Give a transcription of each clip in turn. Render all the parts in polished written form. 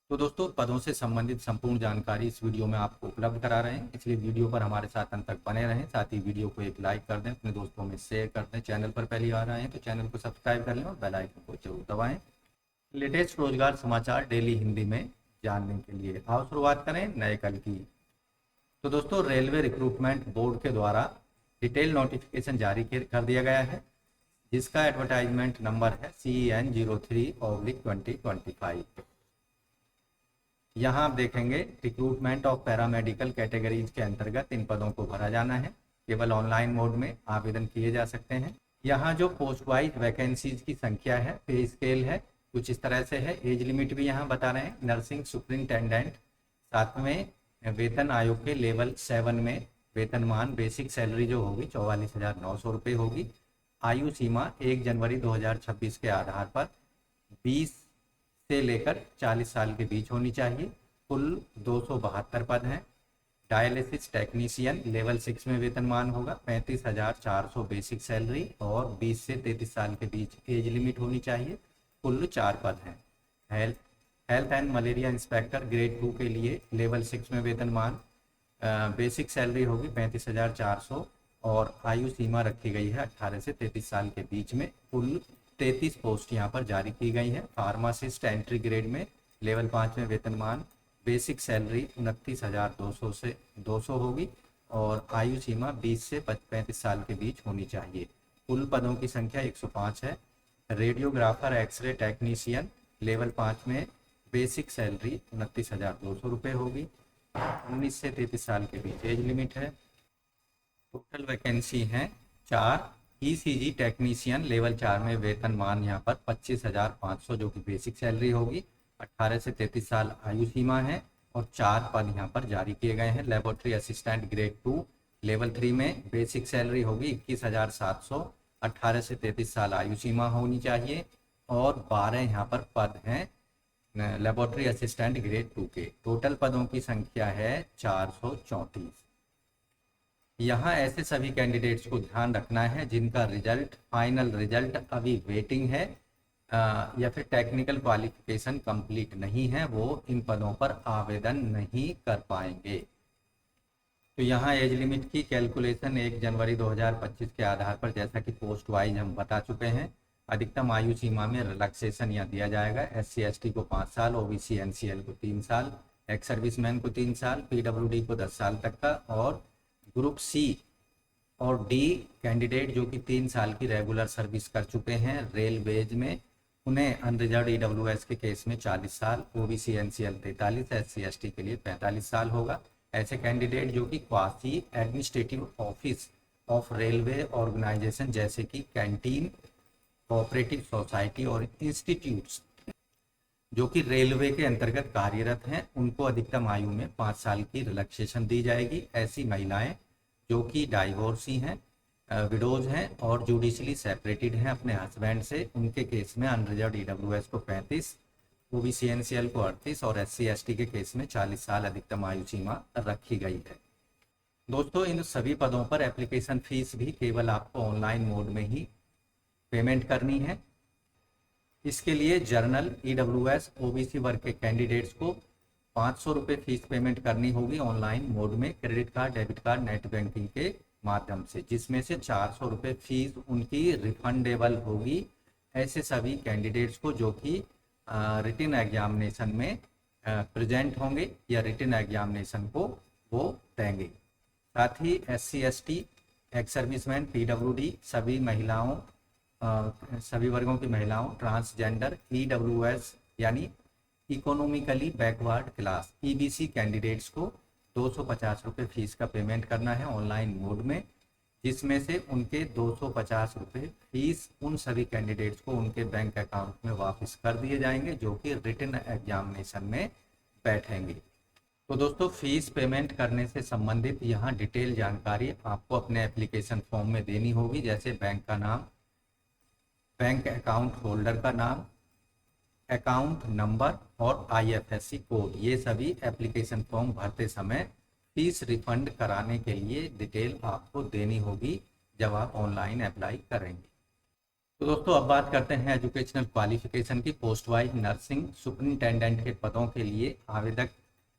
तो दोस्तों पदों से संबंधित संपूर्ण जानकारी इस वीडियो में आपको उपलब्ध करा रहे हैं, इसलिए वीडियो पर हमारे साथ अंत तक बने रहें। साथ ही वीडियो को एक लाइक कर दें, अपने दोस्तों में शेयर कर दें। चैनल पर पहली बार आए हैं तो चैनल को सब्सक्राइब कर लें और बेल आइकन को जरूर दबाएं। लेटेस्ट रोजगार समाचार डेली हिंदी में जानने के लिए आओ शुरुआत करें नए कल की। तो दोस्तों रेलवे रिक्रूटमेंट बोर्ड के द्वारा डिटेल नोटिफिकेशन जारी कर दिया गया है, जिसका एडवर्टाइजमेंट नंबर है CN03/2025। यहाँ आप देखेंगे रिक्रूटमेंट ऑफ पैरामेडिकल कैटेगरीज के अंतर्गत इन पदों को भरा जाना है। केवल ऑनलाइन मोड में आवेदन किए जा सकते हैं। यहाँ जो पोस्ट वाइज वैकेंसीज की संख्या है, पे स्केल है, कुछ इस तरह से है। एज लिमिट भी यहाँ बता रहे हैं। नर्सिंग सुपरिंटेंडेंट 7वें वेतन आयोग के लेवल 7 में वेतनमान बेसिक सैलरी जो होगी 44,900 रुपये होगी। आयु सीमा 1 जनवरी 2026 के आधार पर 20 से लेकर 40 साल के बीच होनी चाहिए। कुल 272 पद हैं। डायलिसिस टेक्नीशियन लेवल 6 में वेतनमान होगा 35,400 बेसिक सैलरी और 20 से 33 साल के बीच एज लिमिट होनी चाहिए। कुल 4 पद हैं। Health and malaria inspector grade 2 के लिए लेवल 6 में वेतनमान बेसिक सैलरी होगी 35,400 और आयु सीमा रखी गई है 18 से 33 साल के बीच में। कुल 33 पोस्ट यहाँ पर जारी की गई है। फार्मासिस्ट एंट्री ग्रेड में लेवल 5 में वेतनमान बेसिक सैलरी 29,200 से 200 होगी और आयु सीमा 20 से 35 साल के बीच होनी चाहिए। कुल पदों की संख्या 105 है। रेडियोग्राफर एक्सरे टेक्नीशियन लेवल 5 में बेसिक सैलरी 29,200 रुपये होगी। 19 से 33 साल के बीच एज लिमिट है। टोटल वैकेंसी हैं 4। ECG टेक्नीशियन लेवल 4 में वेतनमान यहाँ पर 25,500 जो कि बेसिक सैलरी होगी। 18 से 33 साल आयु सीमा है और 4 पद यहाँ पर जारी किए गए हैं। लेबोरेटरी असिस्टेंट ग्रेड 2 लेवल 3 में बेसिक सैलरी होगी 21,700। 18 से 33 साल आयु सीमा होनी चाहिए और 12 यहाँ पर पद हैं लेबोरेटरी असिस्टेंट ग्रेड 2 के। टोटल पदों की संख्या है 434। यहाँ ऐसे सभी कैंडिडेट्स को ध्यान रखना है जिनका रिजल्ट फाइनल रिजल्ट अभी वेटिंग है या फिर टेक्निकल क्वालिफिकेशन कंप्लीट नहीं है, वो इन पदों पर आवेदन नहीं कर पाएंगे। तो यहाँ एज लिमिट की कैलकुलेशन 1 जनवरी 2025 के आधार पर, जैसा कि पोस्ट वाइज हम बता चुके हैं। अधिकतम आयु सीमा में रिलैक्सेशन यहाँ दिया जाएगा। SC/ST को 5 साल, OBC NCL को 3 साल, एक्स सर्विसमैन को 3 साल, PWD को 10 साल तक का और ग्रुप C और D कैंडिडेट जो कि 3 साल की रेगुलर सर्विस कर चुके हैं रेलवेज में, उन्हें अनरिजर्व EWS के केस में 40 साल, OBC NCL 43, SC/ST के लिए 45 साल होगा। ऐसे कैंडिडेट जो कि quasi administrative office of railway organisation जैसे कि कैंटीन, कोऑपरेटिव सोसाइटी और इंस्टीट्यूट्स जो कि रेलवे के अंतर्गत कार्यरत हैं, उनको अधिकतम आयु में 5 साल की रिलैक्सेशन दी जाएगी। ऐसी महिलाएं जो कि डाइवोर्सी हैं, विडोज हैं और जुडिशली सेपरेटेड हैं अपने हस्बैंड से, उनके केस में अनरिजर्व EWS को 35, OBC NCL को 38 और SC/ST के केस में 40 साल अधिकतम आयु सीमा रखी गई है। दोस्तों इन सभी पदों पर एप्लीकेशन फीस भी केवल आपको ऑनलाइन मोड में ही पेमेंट करनी है। इसके लिए जर्नल EWS OBC वर्ग के कैंडिडेट्स को 500 रुपये फीस पेमेंट करनी होगी ऑनलाइन मोड में, credit card, debit card, net banking के माध्यम से, जिसमें से 400 रुपये फीस उनकी रिफंडेबल होगी ऐसे सभी कैंडिडेट्स को जो कि रिटन एग्जामिनेशन में प्रेजेंट होंगे या रिटन एग्जामिनेशन को वो देंगे। साथ ही SC/ST, एक्स सर्विसमैन, PWD सभी महिलाओं सभी वर्गों की महिलाओं, ट्रांसजेंडर, EWS यानी economically backward class EBC candidates को 250 रुपये फीस का पेमेंट करना है ऑनलाइन मोड में, जिसमें से उनके 250 रुपये फीस उन सभी कैंडिडेट्स को उनके बैंक अकाउंट में वापस कर दिए जाएंगे जो कि रिटन एग्जामिनेशन में बैठेंगे। तो दोस्तों फीस पेमेंट करने से संबंधित यहाँ डिटेल जानकारी आपको अपने एप्लीकेशन फॉर्म में देनी होगी, जैसे बैंक का नाम, बैंक अकाउंट होल्डर का नाम, अकाउंट नंबर और IFSC कोड। ये सभी एप्लीकेशन फॉर्म भरते समय फीस रिफंड कराने के लिए डिटेल आपको देनी होगी जब आप ऑनलाइन अप्लाई करेंगे। तो दोस्तों अब बात करते हैं एजुकेशनल क्वालिफिकेशन की। पोस्ट वाइज नर्सिंग सुपरिंटेंडेंट के पदों के लिए आवेदक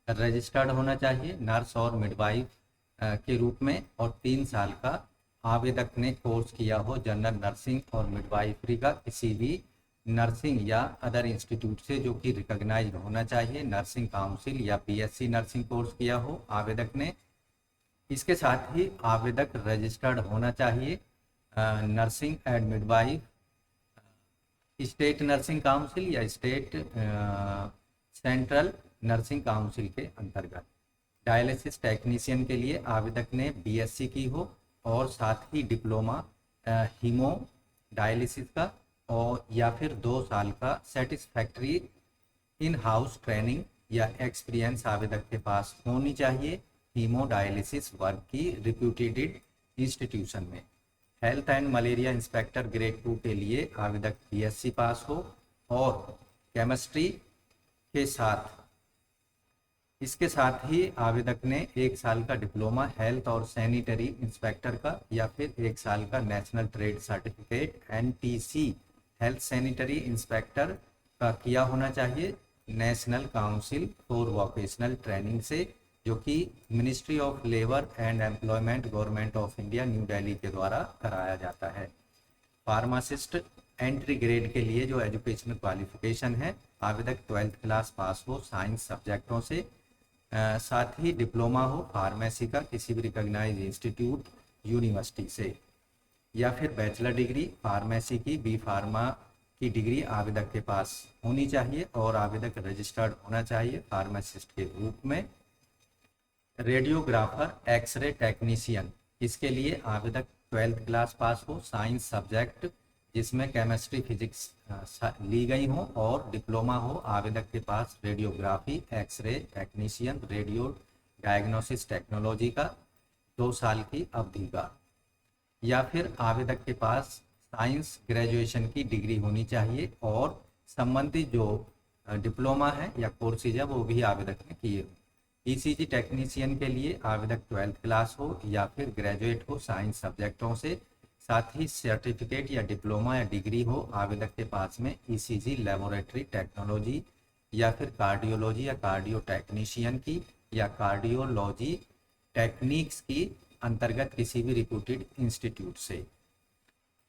रजिस्टर्ड होना चाहिए नर्स और मिडवाइफ के रूप में, और 3 साल का आवेदक ने कोर्स किया हो जनरल नर्सिंग और मिडवाइफरी का किसी भी नर्सिंग या अदर इंस्टीट्यूट से जो कि रिकॉग्नाइज्ड होना चाहिए। नर्सिंग काउंसिल या बीएससी नर्सिंग कोर्स किया हो आवेदक ने। इसके साथ ही आवेदक रजिस्टर्ड होना चाहिए nursing and midwife state nursing council या स्टेट सेंट्रल नर्सिंग काउंसिल के अंतर्गत। डायलिसिस टेक्नीशियन के लिए आवेदक ने बीएससी की हो और साथ ही डिप्लोमा हीमो डायलिसिस का और या फिर 2 साल का सेटिस्फैक्ट्री इन हाउस ट्रेनिंग या एक्सपीरियंस आवेदक के पास होनी चाहिए हीमोडायलिसिस वर्क की रिप्यूटेड इंस्टीट्यूशन में। Health and malaria inspector grade 2 के लिए आवेदक बीएससी पास हो और केमिस्ट्री के साथ इसके साथ ही आवेदक ने 1 साल का डिप्लोमा हेल्थ और सैनिटरी इंस्पेक्टर का या फिर 1 साल का national trade certificate NTC health sanitary inspector का किया होना चाहिए national council for vocational training से, जो कि ministry of labour and employment government of India new Delhi के द्वारा कराया जाता है। फार्मासिस्ट एंट्री ग्रेड के लिए जो एजुकेशनल क्वालिफिकेशन है आवेदक 12th क्लास पास हो साइंस सब्जेक्टों से, साथ ही डिप्लोमा हो फार्मेसी का किसी भी रिकॉग्नाइज्ड इंस्टीट्यूट यूनिवर्सिटी से, या फिर बैचलर डिग्री फार्मेसी की बी फार्मा की डिग्री आवेदक के पास होनी चाहिए और आवेदक रजिस्टर्ड होना चाहिए फार्मासिस्ट के रूप में। रेडियोग्राफर एक्सरे टेक्नीशियन, इसके लिए आवेदक 12th क्लास पास हो साइंस सब्जेक्ट जिसमें केमिस्ट्री फिजिक्स ली गई हो और डिप्लोमा हो आवेदक के पास radiography X-ray technician radio diagnosis technology का 2 साल की अवधि का, या फिर आवेदक के पास साइंस ग्रेजुएशन की डिग्री होनी चाहिए और संबंधित जो डिप्लोमा है या कोर्सेज है वो भी आवेदक ने किए हो। ईसीजी टेक्नीशियन के लिए आवेदक 12th क्लास हो या फिर ग्रेजुएट हो साइंस सब्जेक्टों से, साथ ही सर्टिफिकेट या डिप्लोमा या डिग्री हो आवेदक के पास में ईसीजी लेबोरेटरी टेक्नोलॉजी या फिर कार्डियोलॉजी या कार्डियो टेक्नीशियन की या कार्डियोलॉजी टेक्निक्स की अंतर्गत किसी भी रिप्यूटेड इंस्टीट्यूट से।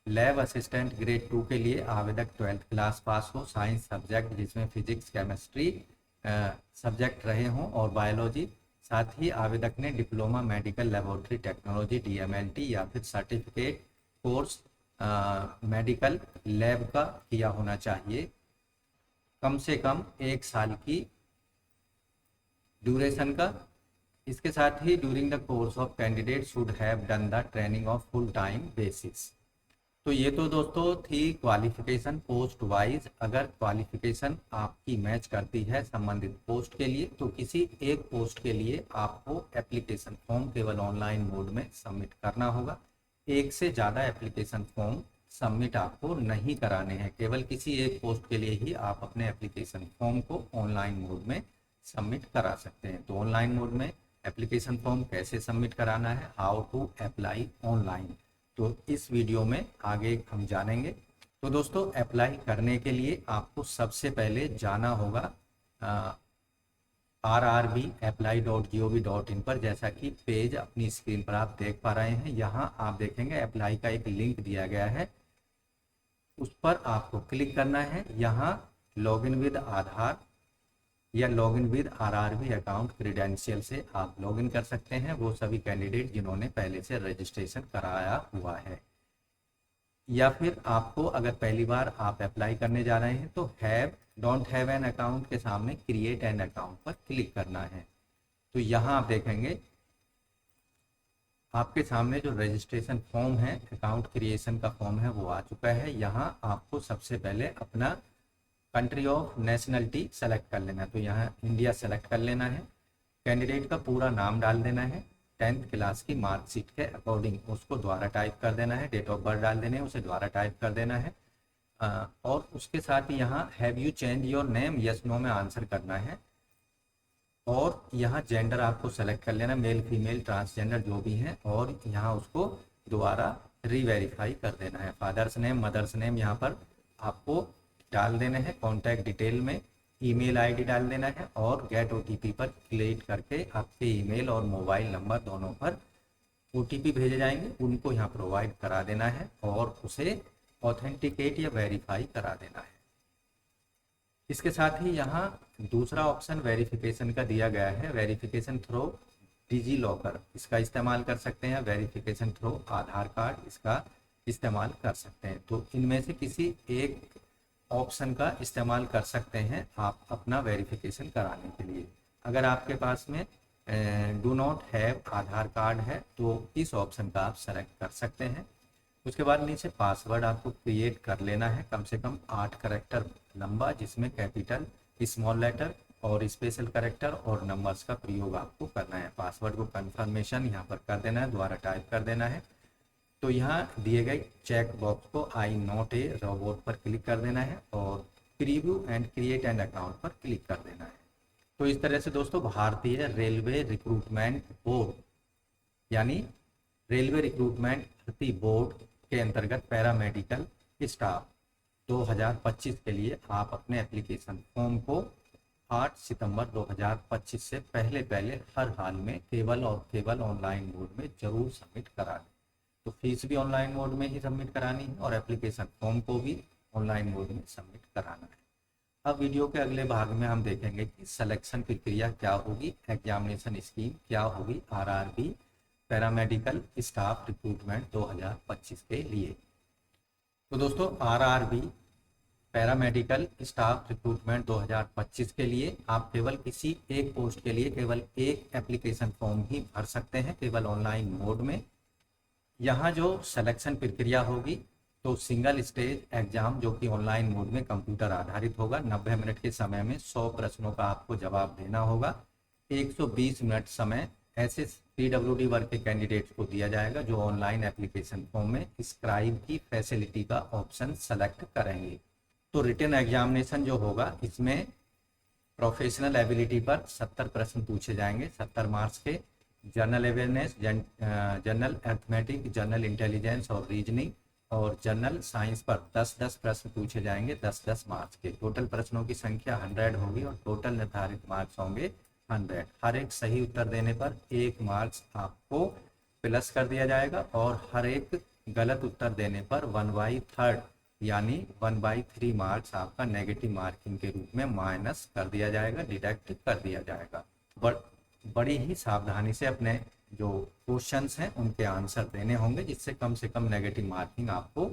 लैब असिस्टेंट ग्रेड 2 के लिए आवेदक 12th क्लास पास हो साइंस सब्जेक्ट जिसमें फिजिक्स केमिस्ट्री सब्जेक्ट रहे हों और बायोलॉजी, साथ ही आवेदक ने diploma medical laboratory technology DMLT या फिर सर्टिफिकेट कोर्स मेडिकल लैब का किया होना चाहिए कम से कम 1 साल की ड्यूरेशन का। इसके साथ ही during the course of candidate should have done the training of full time basis. तो ये तो दोस्तों थी क्वालिफिकेशन पोस्ट वाइज। अगर क्वालिफिकेशन आपकी मैच करती है संबंधित पोस्ट के लिए तो किसी एक पोस्ट के लिए आपको एप्लीकेशन फॉर्म केवल ऑनलाइन मोड में सबमिट करना होगा। एक से ज़्यादा एप्लीकेशन फॉर्म सबमिट आपको नहीं कराने हैं, केवल किसी एक पोस्ट के लिए ही आप अपने एप्लीकेशन फॉर्म को ऑनलाइन मोड में सबमिट करा सकते हैं। तो ऑनलाइन मोड में एप्लीकेशन फॉर्म कैसे सबमिट कराना है, हाउ टू अप्लाई ऑनलाइन, तो इस वीडियो में आगे हम जानेंगे। तो दोस्तों अप्लाई करने के लिए आपको सबसे पहले जाना होगा rrbapply.gov.in पर, जैसा कि पेज अपनी स्क्रीन पर आप देख पा रहे हैं। यहाँ आप देखेंगे अप्लाई का एक लिंक दिया गया है, उस पर आपको क्लिक करना है। यहाँ लॉगिन विद आधार या login with RRB account credential से आप लॉगिन कर सकते हैं, वो सभी कैंडिडेट जिन्होंने पहले से रजिस्ट्रेशन कराया हुआ है। या फिर आपको अगर पहली बार आप अप्लाई करने जा रहे हैं तो डोंट हैव एन अकाउंट के सामने क्रिएट एन अकाउंट पर क्लिक करना है। तो यहाँ आप देखेंगे आपके सामने जो रजिस्ट्रेशन फॉर्म है, अकाउंट क्रिएशन का फॉर्म है, वो आ चुका है। यहाँ आपको सबसे पहले अपना कंट्री ऑफ नेशनलिटी सेलेक्ट कर लेना है, तो यहाँ इंडिया सेलेक्ट कर लेना है। कैंडिडेट का पूरा नाम डाल देना है, 10th क्लास की मार्कशीट के अकॉर्डिंग उसको द्वारा टाइप कर देना है, डेट ऑफ बर्थ डाल देने, उसे द्वारा टाइप कर देना है। और उसके साथ ही यहाँ have you change your name, yes no में आंसर करना है। और यहाँ जेंडर आपको सेलेक्ट कर लेना, मेल फीमेल ट्रांसजेंडर जो भी हैं, और यहाँ उसको दोबारा रीवेरीफाई कर देना है। फादर्स नेम, मदर्स नेम यहाँ पर आपको डाल देने हैं। कॉन्टैक्ट डिटेल में ईमेल आईडी डाल देना है और गेट ओटीपी पर क्लिक करके आपके ईमेल और मोबाइल नंबर दोनों पर ओटीपी भेजे जाएंगे, उनको यहाँ प्रोवाइड करा देना है और उसे ऑथेंटिकेट या वेरीफाई करा देना है। इसके साथ ही यहाँ दूसरा ऑप्शन वेरिफिकेशन का दिया गया है, वेरिफिकेशन थ्रू डिजी लॉकर, इसका इस्तेमाल कर सकते हैं। वेरिफिकेशन थ्रू आधार कार्ड, इसका इस्तेमाल कर सकते हैं। तो इनमें से किसी एक ऑप्शन का इस्तेमाल कर सकते हैं आप अपना वेरिफिकेशन कराने के लिए। अगर आपके पास में do not have Aadhaar card है तो इस ऑप्शन का आप सेलेक्ट कर सकते हैं। उसके बाद नीचे पासवर्ड आपको क्रिएट कर लेना है, कम से कम 8 कैरेक्टर लंबा, जिसमें कैपिटल, स्मॉल लेटर और स्पेशल कैरेक्टर और नंबर्स का प्रयोग आपको करना है। पासवर्ड को कंफर्मेशन यहाँ पर कर देना है, दोबारा टाइप कर देना है। तो यहाँ दिए गए चेक बॉक्स को आई नॉट ए रोबोट पर क्लिक कर देना है और preview and create an account पर क्लिक कर देना है। तो इस तरह से दोस्तों भारतीय रेलवे रिक्रूटमेंट बोर्ड यानी रेलवे रिक्रूटमेंट भर्ती बोर्ड के अंतर्गत पैरामेडिकल स्टाफ 2025 के लिए आप अपने एप्लीकेशन फॉर्म को 8 सितंबर 2025 से पहले हर हाल में केवल और केवल ऑनलाइन मोड में जरूर सबमिट करा दें। तो फीस भी ऑनलाइन मोड में ही सबमिट करानी है और एप्लीकेशन फॉर्म को भी ऑनलाइन मोड में सबमिट कराना है। अब वीडियो के अगले भाग में हम देखेंगे कि सिलेक्शन प्रक्रिया क्या होगी, एग्जामिनेशन स्कीम क्या होगी आरआरबी पैरामेडिकल स्टाफ रिक्रूटमेंट 2025 के लिए। तो दोस्तों आरआरबी पैरामेडिकल स्टाफ रिक्रूटमेंट 2025 के लिए आप केवल किसी एक पोस्ट के लिए केवल एक एप्लीकेशन फॉर्म ही भर सकते हैं, केवल ऑनलाइन मोड में। यहाँ जो सिलेक्शन प्रक्रिया होगी तो सिंगल स्टेज एग्जाम जो कि ऑनलाइन मोड में कंप्यूटर आधारित होगा। 90 मिनट के समय में 100 प्रश्नों का आपको जवाब देना होगा। 120 मिनट समय ऐसे पीडब्ल्यूडी वर्ग के कैंडिडेट्स को दिया जाएगा जो ऑनलाइन एप्लीकेशन फॉर्म में स्क्राइब की फैसिलिटी का ऑप्शन सेलेक्ट करेंगे। तो रिटन एग्जामिनेशन जो होगा इसमें प्रोफेशनल एबिलिटी पर 70 प्रश्न पूछे जाएंगे 70 मार्क्स के, general awareness, general arithmetic, general intelligence और रीजनिंग और जनरल साइंस पर 10-10 प्रश्न पूछे जाएंगे 10-10 मार्क्स के। टोटल प्रश्नों की संख्या 100 होगी और टोटल निर्धारित मार्क्स होंगे 100। हर एक सही उत्तर देने पर 1 मार्क्स आपको प्लस कर दिया जाएगा और हर एक गलत उत्तर देने पर 1/3 यानी 1/3 मार्क्स आपका नेगेटिव मार्किंग के रूप में माइनस कर दिया जाएगा, डिडक्ट कर दिया जाएगा। बड़ी ही सावधानी से अपने जो क्वेश्चंस हैं उनके आंसर देने होंगे जिससे कम से कम नेगेटिव मार्किंग आपको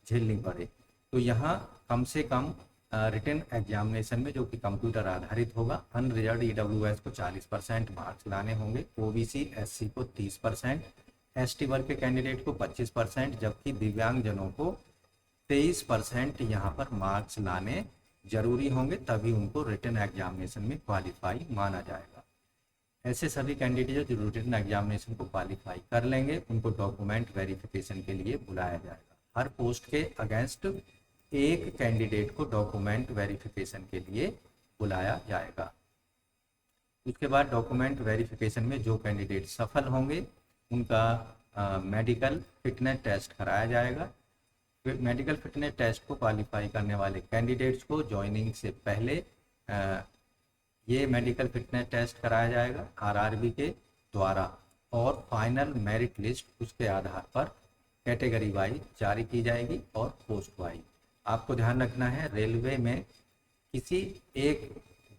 झेलनी पड़े। तो यहाँ कम से कम रिटन एग्जामिनेशन में जो कि कंप्यूटर आधारित होगा अनरिजर्व ईडब्ल्यूएस को 40% मार्क्स लाने होंगे, ओबीसी एससी को 30%, एसटी वर्ग के कैंडिडेट को 25%, जबकि दिव्यांगजनों को 23% यहाँ पर मार्क्स लाने जरूरी होंगे, तभी उनको रिटन एग्जामिनेशन में क्वालिफाई माना जाएगा। ऐसे सभी कैंडिडेट जो रिटन एग्जामिनेशन को क्वालिफाई कर लेंगे उनको डॉक्यूमेंट वेरिफिकेशन के लिए बुलाया जाएगा। हर पोस्ट के अगेंस्ट एक कैंडिडेट को डॉक्यूमेंट वेरिफिकेशन के लिए बुलाया जाएगा। उसके बाद डॉक्यूमेंट वेरिफिकेशन में जो कैंडिडेट सफल होंगे उनका मेडिकल फिटनेस टेस्ट कराया जाएगा। मेडिकल फिटनेस टेस्ट को क्वालिफाई करने वाले कैंडिडेट्स को ज्वाइनिंग से पहले ये मेडिकल फिटनेस टेस्ट कराया जाएगा आरआरबी के द्वारा और फाइनल मेरिट लिस्ट उसके आधार पर कैटेगरी वाइज जारी की जाएगी और पोस्ट वाइज। आपको ध्यान रखना है रेलवे में किसी एक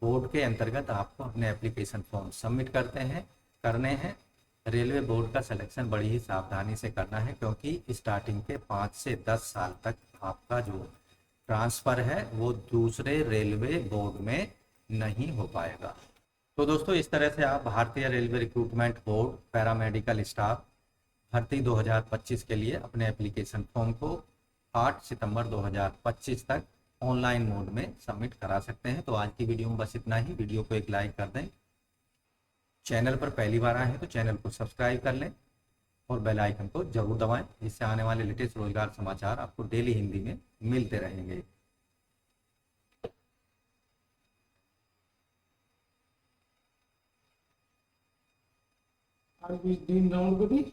बोर्ड के अंतर्गत आपको अपने एप्लीकेशन फॉर्म सबमिट करने हैं। रेलवे बोर्ड का सिलेक्शन बड़ी ही सावधानी से करना है क्योंकि स्टार्टिंग के 5 से 10 साल तक आपका जो ट्रांसफ़र है वो दूसरे रेलवे बोर्ड में नहीं हो पाएगा। तो दोस्तों इस तरह से आप भारतीय railway recruitment board paramedical staff भर्ती 2025 के लिए अपने एप्लीकेशन फॉर्म को 8 सितंबर 2025 तक ऑनलाइन मोड में सबमिट करा सकते हैं। तो आज की वीडियो में बस इतना ही। वीडियो को एक लाइक कर दें, चैनल पर पहली बार आए हैं तो चैनल को सब्सक्राइब कर लें और बेल आइकन को जरूर दबाएं, जिससे आने वाले लेटेस्ट रोजगार समाचार आपको डेली हिंदी में मिलते रहेंगे। आज भी दिन डाउनलोड कर दी।